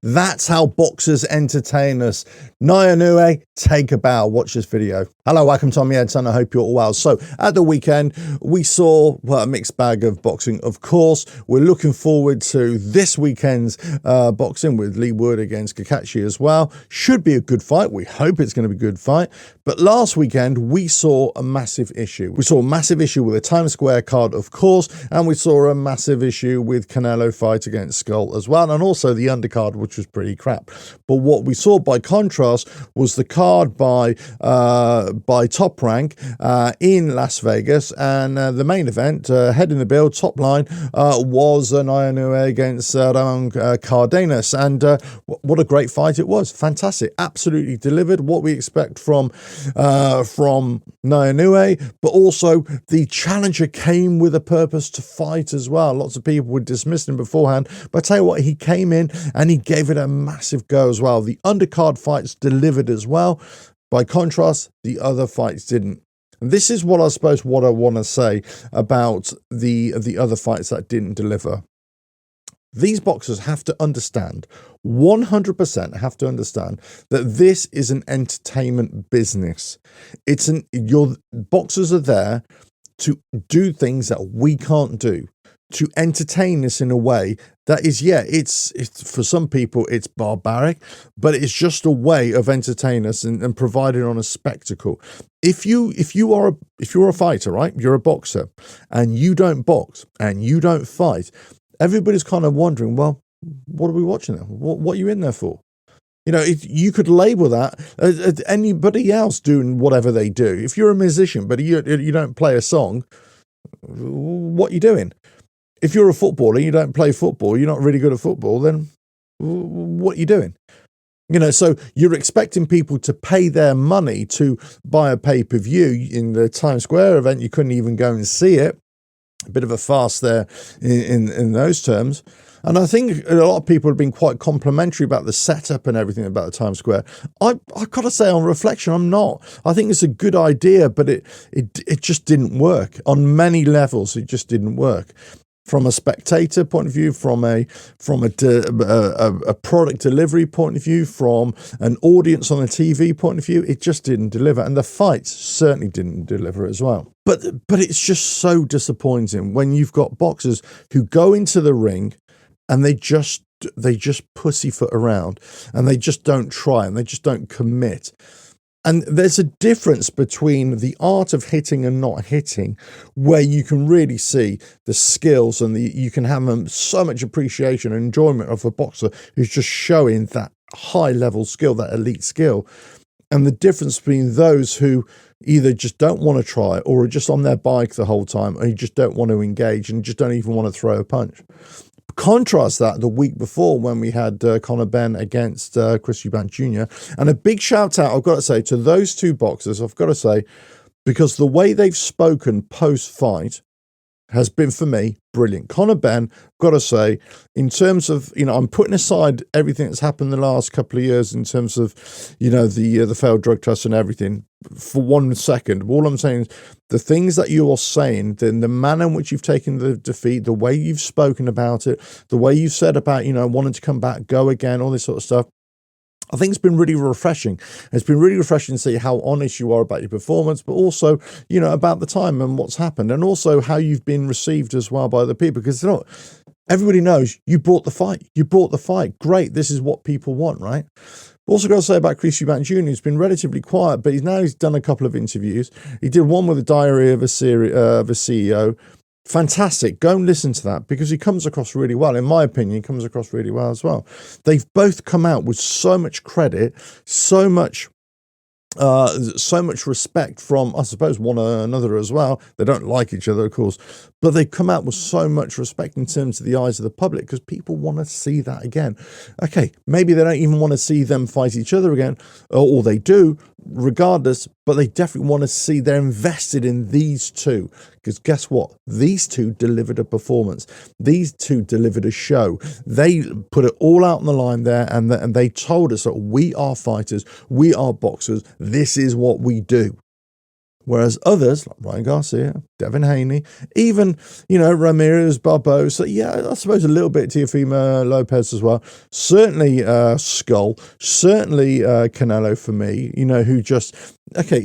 That's how boxers entertain us. Naoya Inoue, take a bow. Watch this video. Hello, welcome to Tommy Edson. I hope you're all well. So at the weekend, we saw a mixed bag of boxing. Of course, we're looking forward to this weekend's boxing with Lee Wood against Kakashi as well. Should be a good fight. We hope it's going to be a good fight. But last weekend, we saw a massive issue. We saw a massive issue with the Times Square card, of course, and we saw a massive issue with Canelo fight against Skull as well, and also the undercard, which was pretty crap. But what we saw by contrast was the card by Top Rank in Las Vegas, and the main event, heading the bill, top line, was Naoya Inoue against Eubank Cardenas, and what a great fight it was. Fantastic, absolutely delivered what we expect from Naoya Inoue, but also the challenger came with a purpose to fight as well. Lots of people would dismiss him beforehand, but I tell you what, he came in and he gave it a massive go as well. The undercard fights delivered as well. By contrast, the other fights didn't. And this is what I want to say about the other fights that didn't deliver. These boxers have to understand, 100% have to understand, that this is an entertainment business. Your boxers are there to do things that we can't do, to entertain us in a way that is, it's for some people it's barbaric, but it's just a way of entertaining us and providing on a spectacle. If you're a fighter, right? You're a boxer, and you don't box and you don't fight, everybody's kind of wondering, well, what are we watching there? What are you in there for? You know, you could label that as anybody else doing whatever they do. If you're a musician, but you don't play a song, what are you doing? If you're a footballer, you don't play football, you're not really good at football, then what are you doing? You know, so you're expecting people to pay their money to buy a pay-per-view. In the Times Square event, you couldn't even go and see it. A bit of a farce there in those terms. And I think a lot of people have been quite complimentary about the setup and everything about the Times Square. I got to say, on reflection, I'm not. I think it's a good idea, but it just didn't work. On many levels, it just didn't work. From a spectator point of view, from a product delivery point of view, from an audience on a TV point of view, it just didn't deliver. And the fights certainly didn't deliver as well. But it's just so disappointing when you've got boxers who go into the ring and they just pussyfoot around and they just don't try and they just don't commit. And there's a difference between the art of hitting and not hitting, where you can really see the skills and you can have so much appreciation and enjoyment of a boxer who's just showing that high level skill, that elite skill. And the difference between those who either just don't want to try or are just on their bike the whole time, or you just don't want to engage and just don't even want to throw a punch. Contrast that the week before when we had Benn against Eubank Jr. And a big shout out, I've got to say, to those two boxers, I've got to say, because the way they've spoken post-fight has been, for me, brilliant. Benn, got to say, in terms of, I'm putting aside everything that's happened the last couple of years in terms of, the failed drug tests and everything, for 1 second. All I'm saying is the things that you are saying, the manner in which you've taken the defeat, the way you've spoken about it, the way you've said about, wanting to come back, go again, all this sort of stuff, I think it's been really refreshing. It's been really refreshing to see how honest you are about your performance, but also, about the time and what's happened, and also how you've been received as well by other people. Because everybody knows you brought the fight. You brought the fight. Great. This is what people want, right? Also got to say about Eubank Jr., he's been relatively quiet, but he's done a couple of interviews. He did one with the Diary of a CEO. Fantastic. Go and listen to that, because he comes across really well. In my opinion, he comes across really well as well. They've both come out with so much credit, so much respect from, I suppose, one another as well. They don't like each other, of course, but they come out with so much respect in terms of the eyes of the public, because people want to see that again. Okay, maybe they don't even want to see them fight each other again, or they do, regardless, but they definitely want to see they're invested in these two, because guess what? These two delivered a performance. These two delivered a show. They put it all out on the line there, and they told us that we are fighters, we are boxers, this is what we do. Whereas others, like Ryan Garcia, Devin Haney, even, Ramirez, Barbosa, I suppose a little bit Teofimo Lopez as well. Certainly Skull, certainly Canelo for me, who just, okay,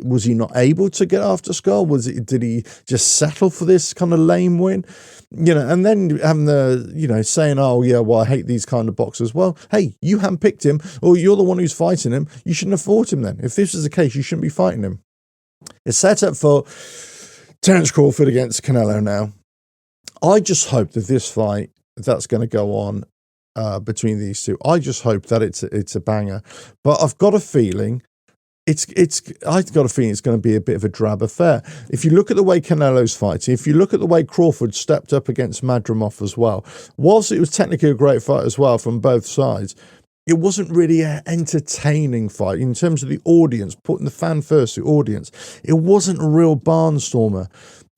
was he not able to get after Skull? Did he just settle for this kind of lame win? And then having the, saying, oh, yeah, well, I hate these kind of boxers. Well, hey, you handpicked him, or you're the one who's fighting him. You shouldn't have fought him then. If this is the case, you shouldn't be fighting him. It's set up for Terence Crawford against Canelo now. I just hope that this fight that's going to go on between these two, I just hope that it's a banger. But I've got a feeling it's going to be a bit of a drab affair. If you look at the way Canelo's fighting, if you look at the way Crawford stepped up against Madrimov as well, whilst it was technically a great fight as well from both sides, it wasn't really an entertaining fight in terms of the audience, putting the fan first, the audience. It wasn't a real barnstormer.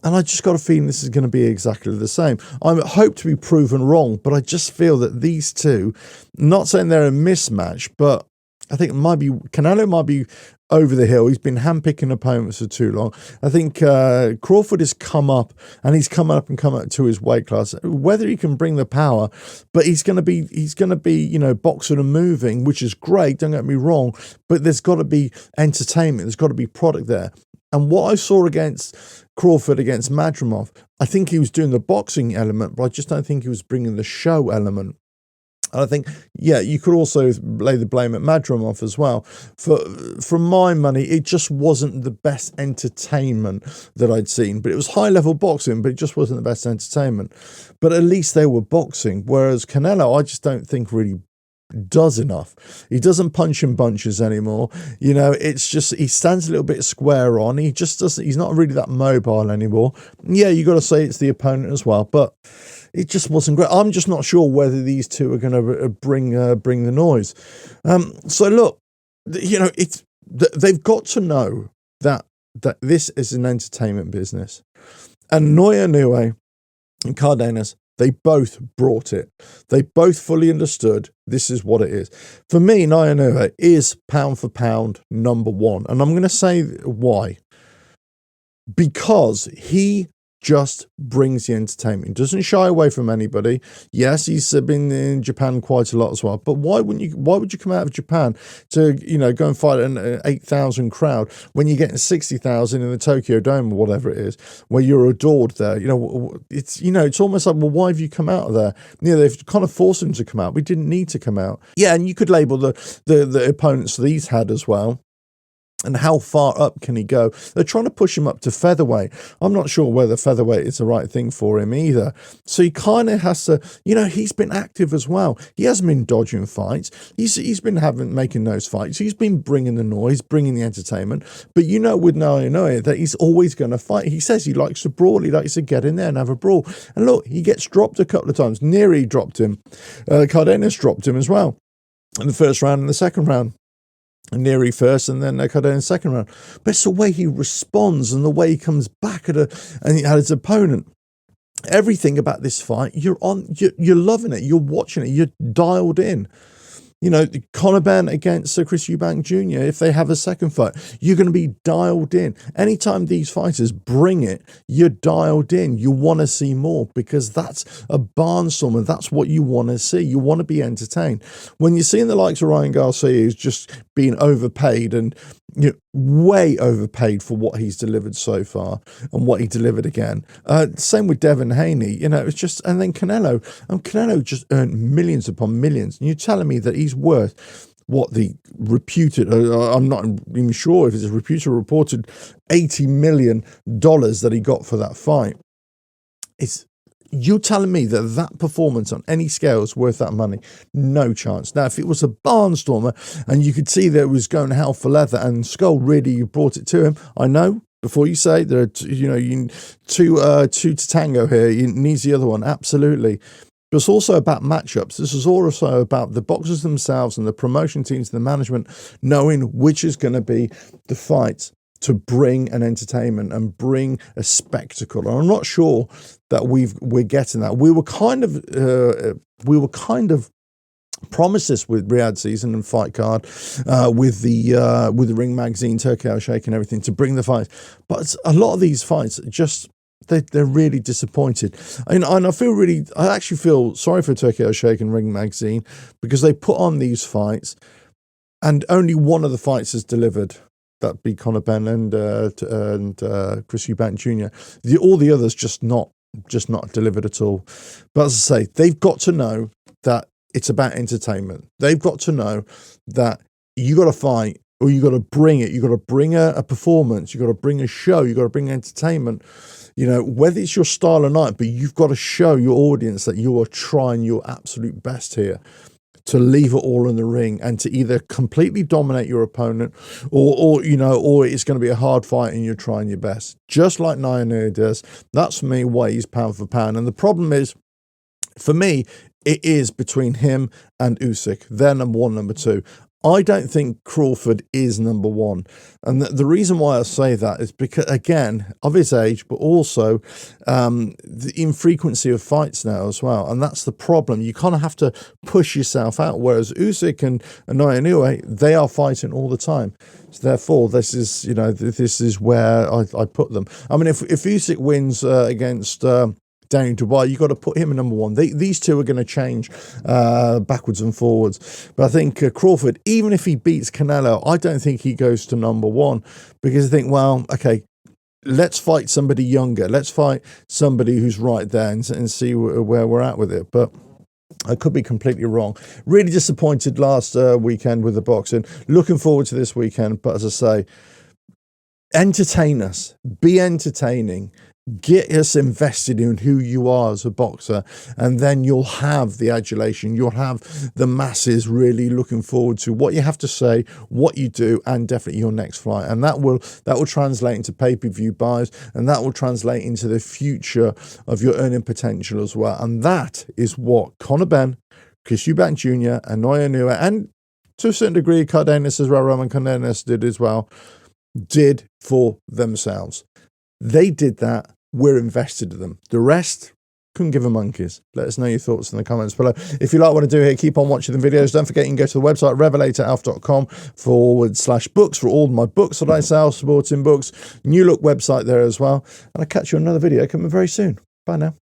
And I just got a feeling this is going to be exactly the same. I hope to be proven wrong, but I just feel that these two, not saying they're a mismatch, but I think Canelo might be over the hill. He's been handpicking opponents for too long. I think Crawford has come up, and he's come up to his weight class. Whether he can bring the power, but he's going to be boxing and moving, which is great. Don't get me wrong, but there's got to be entertainment. There's got to be product there. And what I saw against Crawford against Madrimov, I think he was doing the boxing element, but I just don't think he was bringing the show element. And I think, you could also lay the blame at Madrimov as well. For my money, it just wasn't the best entertainment that I'd seen. But it was high-level boxing, but it just wasn't the best entertainment. But at least they were boxing. Whereas Canelo, I just don't think really does enough. He doesn't punch in bunches anymore. It's just he stands a little bit square on. He just doesn't. He's not really that mobile anymore. Yeah, you got to say it's the opponent as well, but it just wasn't great. I'm just not sure whether these two are going to bring the noise. So look, they've got to know that this is an entertainment business, and Naoya Inoue and Cardenas, they both brought it. They both fully understood this is what it is. For me, Naoya Inoue is pound for pound number one. And I'm going to say why. Because he just brings the entertainment. He doesn't shy away from anybody. Yes, he's been in Japan quite a lot as well. But why would you come out of Japan to go and fight an 8,000 crowd when you're getting 60,000 in the Tokyo Dome or whatever it is, where you're adored there? It's almost like, well, why have you come out of there? They've kind of forced him to come out. We didn't need to come out. Yeah, and you could label the opponents that he's had as well. And how far up can he go? They're trying to push him up to featherweight. I'm not sure whether featherweight is the right thing for him either. So he kind of has to, he's been active as well. He hasn't been dodging fights. He's been making those fights. He's been bringing the noise, bringing the entertainment. But with Naoya Inoue that he's always going to fight. He says he likes to brawl. He likes to get in there and have a brawl. And look, he gets dropped a couple of times. Neri dropped him. Cardenas dropped him as well in the first round and the second round. Neri first and then Cardenas second round. But it's the way he responds and the way he comes back at his opponent. Everything about this fight, you're loving it. You're watching it. You're dialed in. Conor Benn against Chris Eubank Jr., if they have a second fight, you're going to be dialed in. Anytime these fighters bring it, you're dialed in. You want to see more because that's a barnstormer. That's what you want to see. You want to be entertained. When you're seeing the likes of Ryan Garcia, who's just being overpaid and way overpaid for what he's delivered so far and what he delivered again. Same with Devin Haney. It's just, and then Canelo. And Canelo just earned millions upon millions. And you're telling me that he's worth what the reputed, I'm not even sure if it's a reported $80 million that he got for that fight. You're telling me that performance on any scale is worth that money? No chance. Now, if it was a barnstormer and you could see that it was going hell for leather and Skull really brought it to him, I know. Before you say there are two to tango here, he needs the other one. Absolutely. But it's also about matchups. This is also about the boxers themselves and the promotion teams and the management knowing which is going to be the fight to bring an entertainment and bring a spectacle. And I'm not sure that we're getting that. We were kind of promised this with Riyadh season and fight card, with the Ring magazine, Turkey Al Sheikh and everything to bring the fights. But a lot of these fights just they're really disappointed, and I actually feel sorry for Turkey Al Sheikh and Ring magazine, because they put on these fights and only one of the fights has delivered. That'd be Conor Benn and Chris Eubank Jr. All the others just not delivered at all. But as I say, they've got to know that it's about entertainment. They've got to know that you got to fight, or you got to bring it. You got to bring a performance. You got to bring a show. You got to bring entertainment. You know, whether it's your style or not, but you've got to show your audience that you are trying your absolute best here to leave it all in the ring, and to either completely dominate your opponent, or it's going to be a hard fight and you're trying your best, just like Naoya Inoue does. That's for me why he's pound for pound. And the problem is, for me, it is between him and Usyk. They're number one, number two. I don't think Crawford is number one. And the reason why I say that is because, again, of his age, but also the infrequency of fights now as well. And that's the problem. You kind of have to push yourself out. Whereas Usyk and Naoya Inoue, they are fighting all the time. So therefore, this is where I put them. I mean, if Usyk wins against down in Dubai, you've got to put him in number one. These two are going to change backwards and forwards. But I think Crawford, even if he beats Canelo, I don't think he goes to number one, because I think, well, okay, let's fight somebody younger. Let's fight somebody who's right there and see where we're at with it. But I could be completely wrong. Really disappointed last weekend with the boxing. Looking forward to this weekend. But as I say, entertain us. Be entertaining. Get us invested in who you are as a boxer, and then you'll have the adulation. You'll have the masses really looking forward to what you have to say, what you do, and definitely your next fight. And that will translate into pay-per-view buys, and that will translate into the future of your earning potential as well. And that is what Conor Benn, Chris Eubank Jr. and Naoya Inoue, and to a certain degree Cardenas as well, Roman Cardenas did for themselves. They did that. We're invested in them. The rest, couldn't give a monkeys. Let us know your thoughts in the comments below. If you like what I do here, keep on watching the videos. Don't forget you can go to the website revelatoralf.com/books for all my books that I sell, sporting books. New look website there as well. And I'll catch you on another video coming very soon. Bye now.